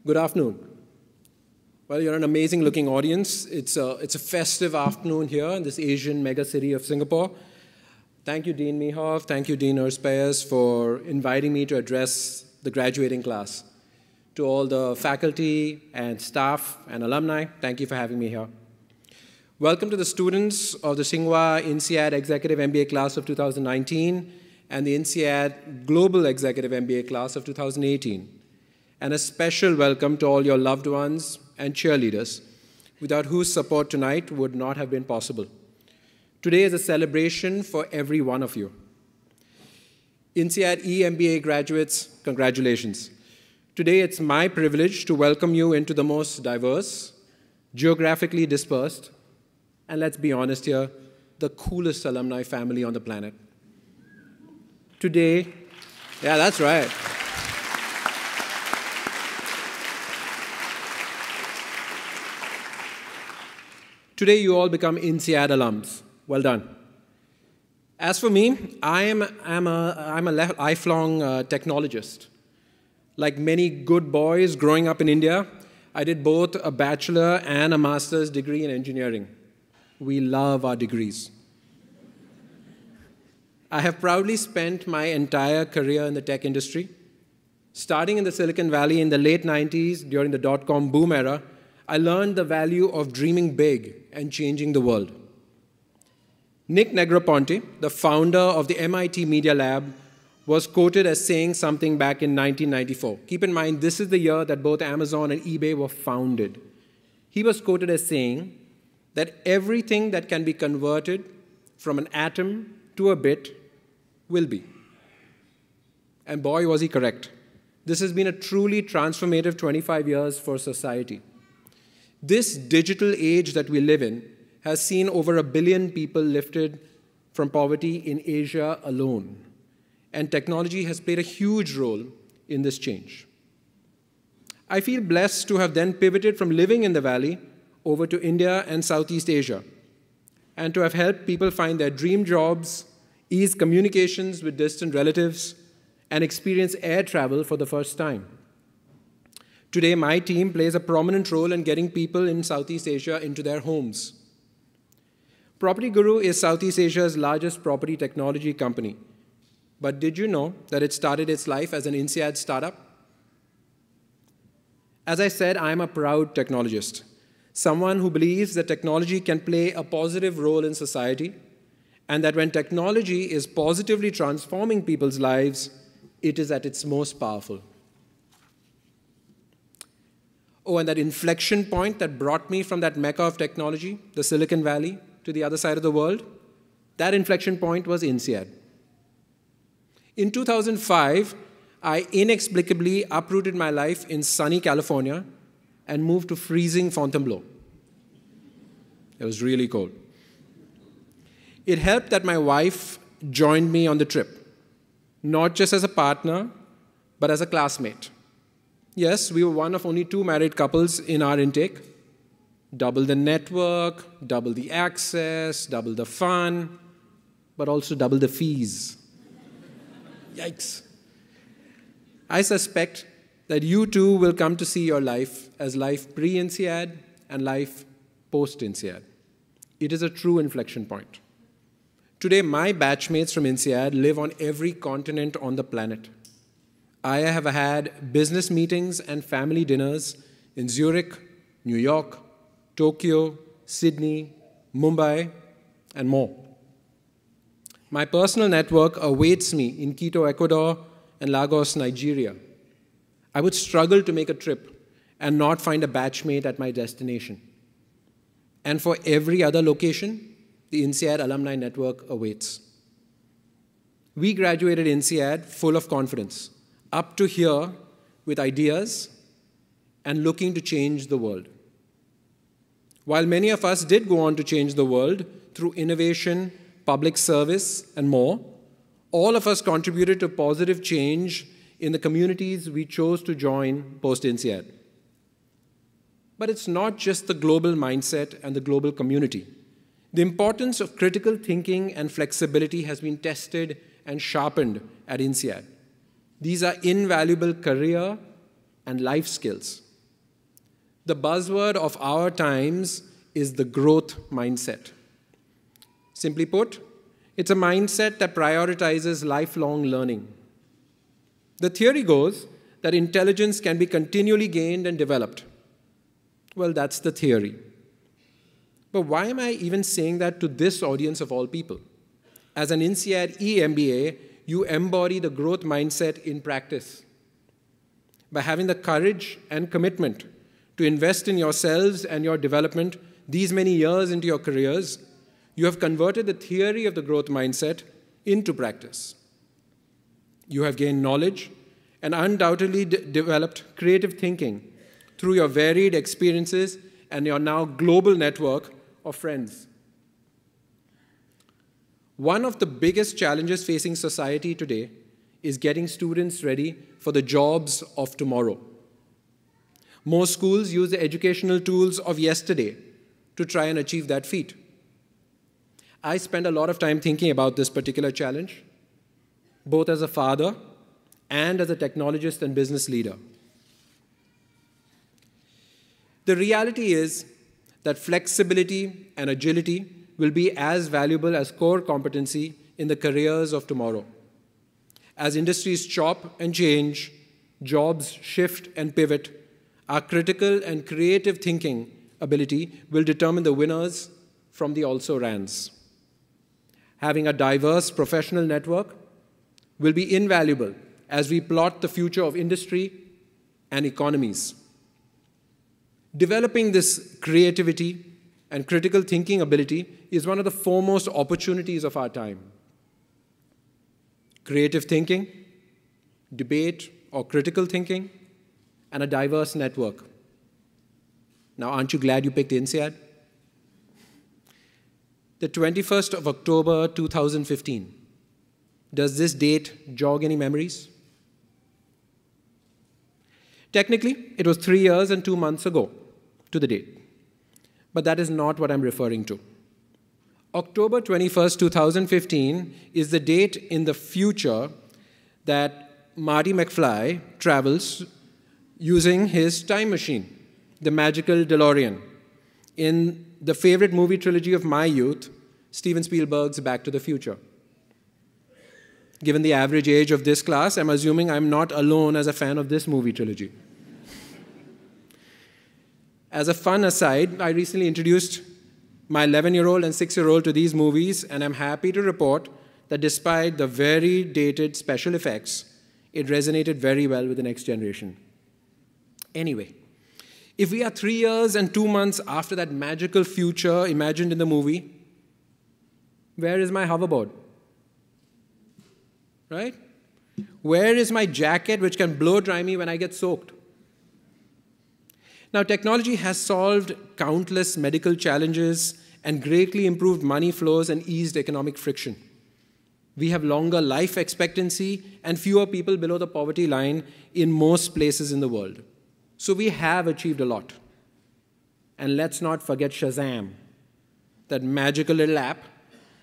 Good afternoon. Well, you're an amazing looking audience. It's a festive afternoon here in this Asian mega city of Singapore. Thank you, Dean Mehoff. Thank you, Dean Erspeyes, for inviting me to address the graduating class. To all the faculty and staff and alumni, thank you for having me here. Welcome to the students of the Tsinghua INSEAD Executive MBA class of 2019 and the INSEAD Global Executive MBA class of 2018. And a special welcome to all your loved ones and cheerleaders, without whose support tonight would not have been possible. Today is a celebration for every one of you. INSEAD EMBA graduates, congratulations. Today it's my privilege to welcome you into the most diverse, geographically dispersed, and let's be honest here, the coolest alumni family on the planet. Today, yeah, that's right. Today, you all become INSEAD alums. Well done. As for me, I'm a lifelong technologist. Like many good boys growing up in India, I did both a bachelor and a master's degree in engineering. We love our degrees. I have proudly spent my entire career in the tech industry. Starting in the Silicon Valley in the late 90s during the dot-com boom era, I learned the value of dreaming big and changing the world. Nick Negroponte, the founder of the MIT Media Lab, was quoted as saying something back in 1994. Keep in mind, this is the year that both Amazon and eBay were founded. He was quoted as saying that everything that can be converted from an atom to a bit will be. And boy, was he correct. This has been a truly transformative 25 years for society. This digital age that we live in has seen over 1 billion people lifted from poverty in Asia alone. And technology has played a huge role in this change. I feel blessed to have then pivoted from living in the Valley over to India and Southeast Asia, and to have helped people find their dream jobs, ease communications with distant relatives, and experience air travel for the first time. Today, my team plays a prominent role in getting people in Southeast Asia into their homes. PropertyGuru is Southeast Asia's largest property technology company. But did you know that it started its life as an INSEAD startup? As I said, I'm a proud technologist, someone who believes that technology can play a positive role in society, and that when technology is positively transforming people's lives, it is at its most powerful. Oh, and that inflection point that brought me from that mecca of technology, the Silicon Valley, to the other side of the world, that inflection point was INSEAD. In 2005, I inexplicably uprooted my life in sunny California and moved to freezing Fontainebleau. It was really cold. It helped that my wife joined me on the trip, not just as a partner, but as a classmate. Yes, we were one of only 2 married couples in our intake. Double the network, double the access, double the fun, but also double the fees. Yikes. I suspect that you too will come to see your life as life pre-INSEAD and life post-INSEAD. It is a true inflection point. Today, my batchmates from INSEAD live on every continent on the planet. I have had business meetings and family dinners in Zurich, New York, Tokyo, Sydney, Mumbai, and more. My personal network awaits me in Quito, Ecuador, and Lagos, Nigeria. I would struggle to make a trip and not find a batchmate at my destination. And for every other location, the INSEAD alumni network awaits. We graduated INSEAD full of confidence, up to here with ideas and looking to change the world. While many of us did go on to change the world through innovation, public service, and more, all of us contributed to positive change in the communities we chose to join post-INSEAD. But it's not just the global mindset and the global community. The importance of critical thinking and flexibility has been tested and sharpened at INSEAD. These are invaluable career and life skills. The buzzword of our times is the growth mindset. Simply put, it's a mindset that prioritizes lifelong learning. The theory goes that intelligence can be continually gained and developed. Well, that's the theory. But why am I even saying that to this audience of all people? As an INSEAD EMBA, you embody the growth mindset in practice. By having the courage and commitment to invest in yourselves and your development these many years into your careers, you have converted the theory of the growth mindset into practice. You have gained knowledge and undoubtedly developed creative thinking through your varied experiences and your now global network of friends. One of the biggest challenges facing society today is getting students ready for the jobs of tomorrow. Most schools use the educational tools of yesterday to try and achieve that feat. I spend a lot of time thinking about this particular challenge, both as a father and as a technologist and business leader. The reality is that flexibility and agility will be as valuable as core competency in the careers of tomorrow. As industries chop and change, jobs shift and pivot, our critical and creative thinking ability will determine the winners from the also-rans. Having a diverse professional network will be invaluable as we plot the future of industry and economies. Developing this creativity and critical thinking ability is one of the foremost opportunities of our time. Creative thinking, debate or critical thinking, and a diverse network. Now, aren't you glad you picked INSEAD? The 21st of October 2015. Does this date jog any memories? Technically, it was 3 years and 2 months ago to the date. But that is not what I'm referring to. October 21st, 2015 is the date in the future that Marty McFly travels using his time machine, the magical DeLorean, in the favorite movie trilogy of my youth, Steven Spielberg's Back to the Future. Given the average age of this class, I'm assuming I'm not alone as a fan of this movie trilogy. As a fun aside, I recently introduced my 11-year-old and 6-year-old to these movies, and I'm happy to report that despite the very dated special effects, it resonated very well with the next generation. Anyway, if we are 3 years and 2 months after that magical future imagined in the movie, where is my hoverboard? Right? Where is my jacket which can blow dry me when I get soaked? Now, technology has solved countless medical challenges and greatly improved money flows and eased economic friction. We have longer life expectancy and fewer people below the poverty line in most places in the world. So we have achieved a lot. And let's not forget Shazam, that magical little app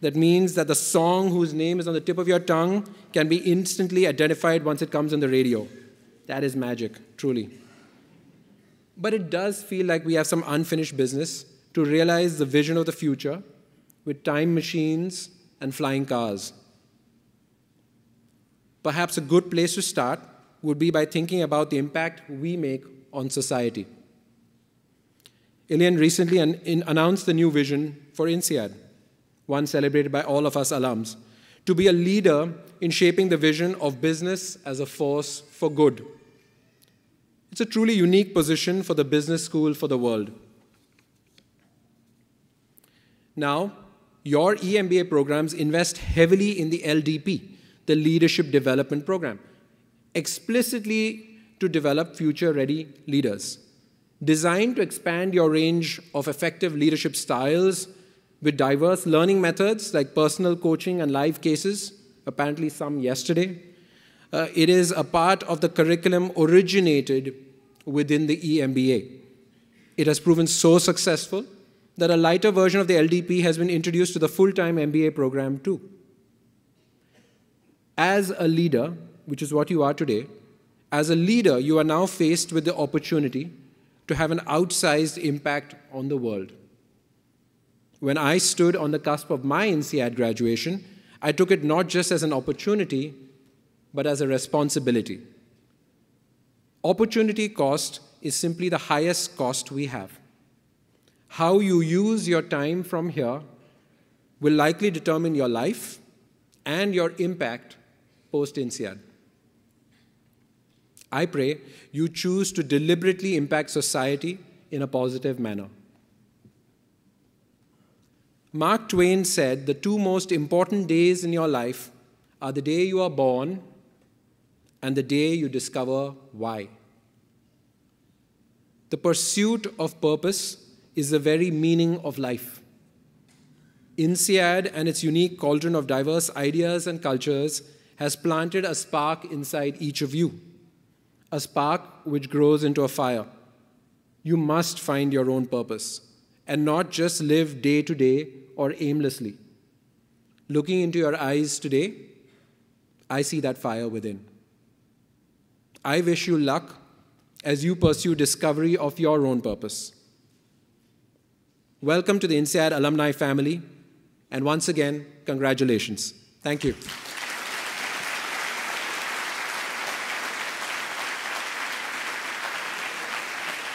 that means that the song whose name is on the tip of your tongue can be instantly identified once it comes on the radio. That is magic, truly. But it does feel like we have some unfinished business to realize the vision of the future with time machines and flying cars. Perhaps a good place to start would be by thinking about the impact we make on society. Ilian recently announced the new vision for INSEAD, one celebrated by all of us alums, to be a leader in shaping the vision of business as a force for good. It's a truly unique position for the business school for the world. Now, your EMBA programs invest heavily in the LDP, the Leadership Development Program, explicitly to develop future-ready leaders, designed to expand your range of effective leadership styles with diverse learning methods like personal coaching and live cases, apparently some yesterday. It is a part of the curriculum originated within the EMBA. It has proven so successful that a lighter version of the LDP has been introduced to the full-time MBA program too. As a leader, which is what you are today, as a leader, you are now faced with the opportunity to have an outsized impact on the world. When I stood on the cusp of my INSEAD graduation, I took it not just as an opportunity, but as a responsibility. Opportunity cost is simply the highest cost we have. How you use your time from here will likely determine your life and your impact post-INSEAD. I pray you choose to deliberately impact society in a positive manner. Mark Twain said the two most important days in your life are the day you are born and the day you discover why. The pursuit of purpose is the very meaning of life. INSEAD and its unique cauldron of diverse ideas and cultures has planted a spark inside each of you, a spark which grows into a fire. You must find your own purpose and not just live day to day or aimlessly. Looking into your eyes today, I see that fire within. I wish you luck as you pursue discovery of your own purpose. Welcome to the INSEAD alumni family, and once again, congratulations. Thank you.